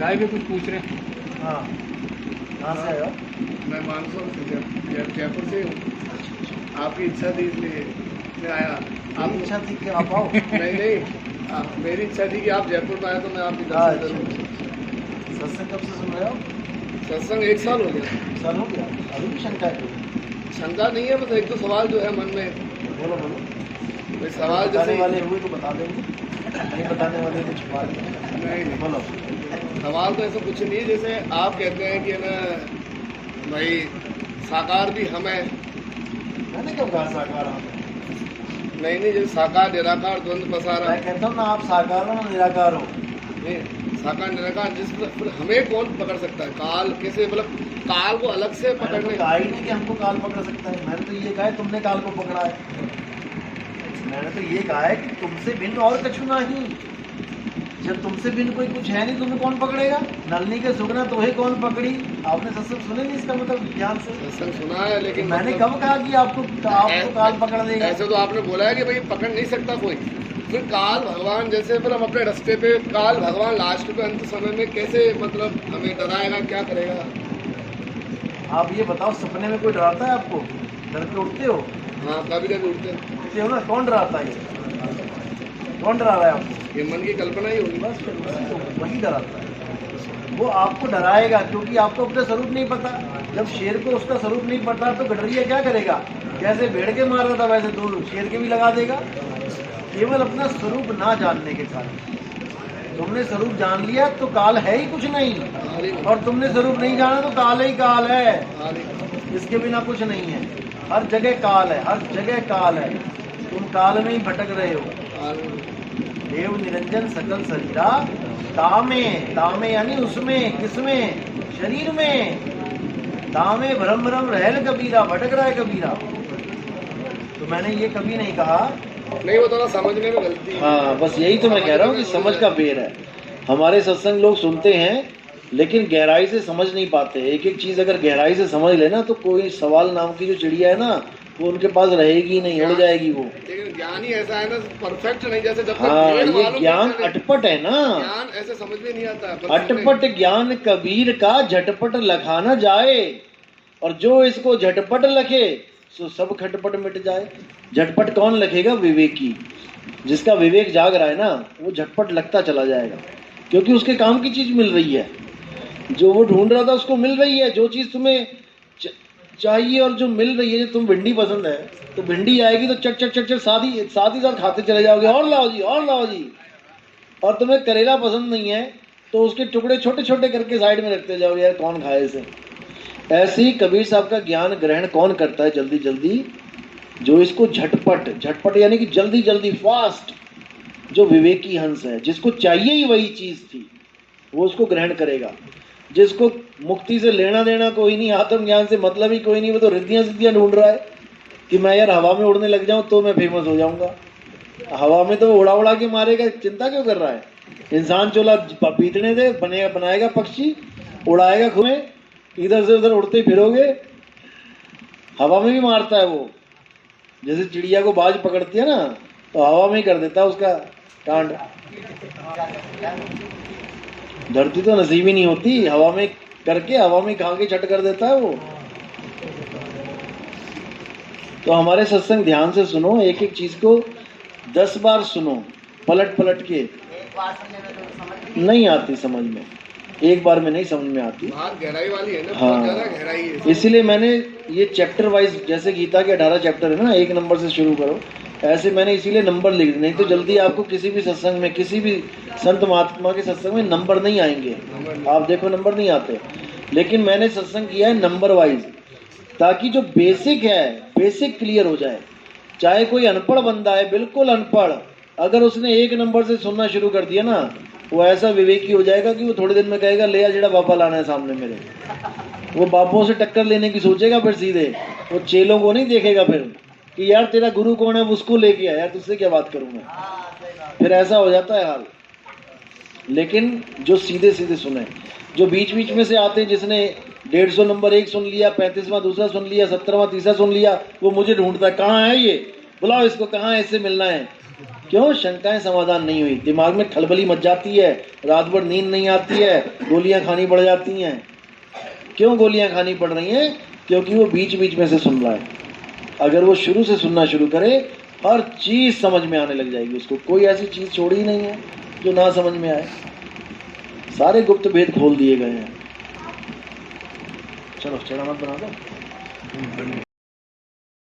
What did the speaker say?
गाय भी कुछ पूछ रहे हैं। हाँ, कहाँ से आए हो? मैं मानसून से जयपुर से हूँ। आपकी इच्छा थी इसलिए मैं आया। आपकी इच्छा थी कि आप आओ? नहीं, मेरी इच्छा थी कि आप जयपुर में आए तो मैं आपकी दर्शन करूँ। सत्संग कब से सुन रहे हो? सत्संग 1 साल हो गया। साल हो गया? अभी भी शंका है? शंका नहीं है, बस एक तो सवाल जो है मन में। बोलो बोलो। कोई सवाल बताने जैसे वाले हुए तो बता देंगे, नहीं बताने वाले कुछ बात नहीं, बोलो। सवाल तो ऐसा कुछ नहीं है। जैसे आप कहते हैं कि ना भाई साकार भी हम है। मैंने कब कहा साकार हो? नहीं, जैसे साकार निराकार द्वंद्व पसारा। मैं कहता हूँ ना, आप साकार हो ना निराकार हो। नहीं, साकार निराकार जिस फिर हमें कौन पकड़ सकता है? काल कैसे, मतलब काल को अलग से मैंने तो पकड़ने। कहा ही नहीं कि हमको काल पकड़ सकता है। मैंने तो ये कहा है तुमने काल को पकड़ा है। मैंने तो ये कहा है कि तुमसे भिन्न और कछु नहीं। जब तुमसे भिन्न कोई कुछ है नहीं, तुम्हें कौन पकड़ेगा? नलनी के सुगना तो कौन पकड़ी? आपने सत्संग सुने नहीं? इसका मतलब ध्यान से सत्संग सुना है, लेकिन मैंने मतलब कब कहा कि आपको काल पकड़ देगा? ऐसे तो आपने बोला है कि भाई पकड़ नहीं सकता कोई। फिर काल भगवान जैसे फिर हम अपने रास्ते पे, काल भगवान लास्ट पे अंत समय में कैसे मतलब हमें डराएगा, क्या करेगा? आप ये बताओ, सपने में कोई डराता है आपको? डर के उठते हो? हाँ, कभी कभी उठते हैं। उठते हो ना? कौन डराता है? कौन डरा रहा है आपको? ये मन की कल्पना ही होगी। बस फिर उसी को वही डराता है। वो आपको डराएगा क्योंकि आपको अपना स्वरूप नहीं पता। जब शेर को उसका स्वरूप नहीं पता तो गडरिया क्या करेगा? जैसे भेड़ के मार रहा था वैसे 2 शेर के भी लगा देगा। केवल अपना स्वरूप ना जानने के कारण। तुमने स्वरूप जान लिया तो काल है ही कुछ नहीं, और तुमने स्वरूप नहीं जाना तो काल ही काल है। इसके बिना कुछ नहीं है। हर जगह काल है, हर जगह काल है। तुम काल में ही भटक रहे हो। देव निरंजन सकल शरीरा तामे, तामे यानी उसमें, किसमें? शरीर में। तामे भ्रम भ्रम रहल कबीरा, भटक रहा है कबीरा। तो मैंने ये कभी नहीं कहा। नहीं, वो थोड़ा समझने में गलती है। हाँ, बस यही तो मैं कह रहा हूँ कि समझ का फेर है। हमारे सत्संग लोग सुनते हैं लेकिन गहराई से समझ नहीं पाते। एक एक चीज अगर गहराई से समझ लेना तो कोई सवाल नाम की जो चिड़िया है ना, वो उनके पास रहेगी नहीं, उड़ जाएगी वो। लेकिन ज्ञान ही ऐसा है ना, परफेक्ट नहीं। जैसे जब तक हाँ, भेद ये मालूम ज्ञान नहीं चले, अटपट है ना। ज्ञान ऐसे समझ में नहीं आता है। अटपट ज्ञान कबीर का झटपट लखा न जाए, और जो इसको झटपट लखे सो सब खटपट मिट जाए। झटपट कौन लखेगा? विवेकी। जिसका विवेक जाग रहा है ना, वो झटपट लगता चला जाएगा, क्योंकि उसके काम की चीज मिल रही है। जो वो ढूंढ रहा था उसको मिल रही है। जो चीज तुम्हें चाहिए और जो मिल रही है, जो तुम भिंडी पसंद है तो भिंडी आएगी तो चट चट चट चट साथ ही साथ खाते चले जाओगे, और लाओ जी, और लाओ जी। और तुम्हें करेला पसंद नहीं है तो उसके टुकड़े छोटे छोटे करके साइड में रखते जाओगे, यार कौन खाए इसे। ऐसे ही कबीर साहब का ज्ञान ग्रहण कौन करता है जल्दी जल्दी? जो इसको झटपट, झटपट यानी कि जल्दी जल्दी, फास्ट। जो विवेकी हंस है, जिसको चाहिए ही वही चीज थी, वो उसको ग्रहण करेगा। जिसको मुक्ति से लेना देना कोई नहीं, आत्मज्ञान से मतलब ही कोई नहीं, वो तो रिद्धियां सिद्धियां ढूंढ रहा है कि मैं यार हवा में उड़ने लग जाऊं तो मैं फेमस हो जाऊंगा। हवा में तो वो उड़ा उड़ा के मारेगा, चिंता क्यों कर रहा है? इंसान चोला पीतने दे, बनाएगा पक्षी, उड़ाएगा खुए, इधर से उधर उड़ते फिरोगे। हवा में भी मारता है वो। जैसे चिड़िया को बाज पकड़ती है ना, तो हवा में ही कर देता है उसका कांड। धरती तो नसीब ही नहीं होती, हवा में करके हवा में खा के छट कर देता है वो। तो हमारे सत्संग ध्यान से सुनो, एक एक चीज को 10 बार सुनो, पलट पलट के। नहीं आती समझ में, एक बार में नहीं समझ में आती। गहराई वाली है ना, हाँ, बहुत ज्यादा गहराई है। इसलिए मैंने ये चैप्टर वाइज, जैसे गीता के 18 चैप्टर है ना, 1 नंबर से शुरू करो, ऐसे मैंने इसीलिए नंबर लिख दिए। नहीं तो जल्दी आपको किसी भी सत्संग में, किसी भी संत महात्मा के सत्संग में नंबर नहीं आएंगे। आप देखो नंबर नहीं आते, लेकिन मैंने सत्संग किया है नंबर वाइज, ताकि जो बेसिक है बेसिक क्लियर हो जाए। चाहे कोई अनपढ़ बंदा है, बिल्कुल अनपढ़, अगर उसने 1 नंबर से सुनना शुरू कर दिया ना, वो ऐसा विवेकी हो जाएगा कि वो थोड़े दिन में कहेगा ले आ जेड़ा बाबा लाना है सामने मेरे। वो बापों से टक्कर लेने की सोचेगा फिर सीधे, वो चेलों को नहीं देखेगा फिर कि यार तेरा गुरु कौन है, उसको लेके आया, तुझसे क्या बात करूं मैं। फिर ऐसा हो जाता है हाल। लेकिन जो सीधे सीधे सुने, जो बीच बीच में से आते हैं, जिसने 150 नंबर 1 सुन लिया, 35वां दूसरा सुन लिया, 17वां तीसरा सुन लिया, वो मुझे ढूंढता है, कहाँ है ये, बुलाओ इसको, कहाँ है, इससे मिलना है। क्यों? शंकाएं समाधान नहीं हुई, दिमाग में खलबली मच जाती है, रात भर नींद नहीं आती है, गोलियां खानी पड़ जाती हैं। क्यों गोलियां खानी पड़ रही हैं? क्योंकि वो बीच बीच में से सुन रहा है। अगर वो शुरू से सुनना शुरू करे, हर चीज समझ में आने लग जाएगी उसको। कोई ऐसी चीज छोड़ी ही नहीं है जो ना समझ में आए। सारे गुप्त भेद खोल दिए गए हैं। चलो चढ़ा मत बना दो।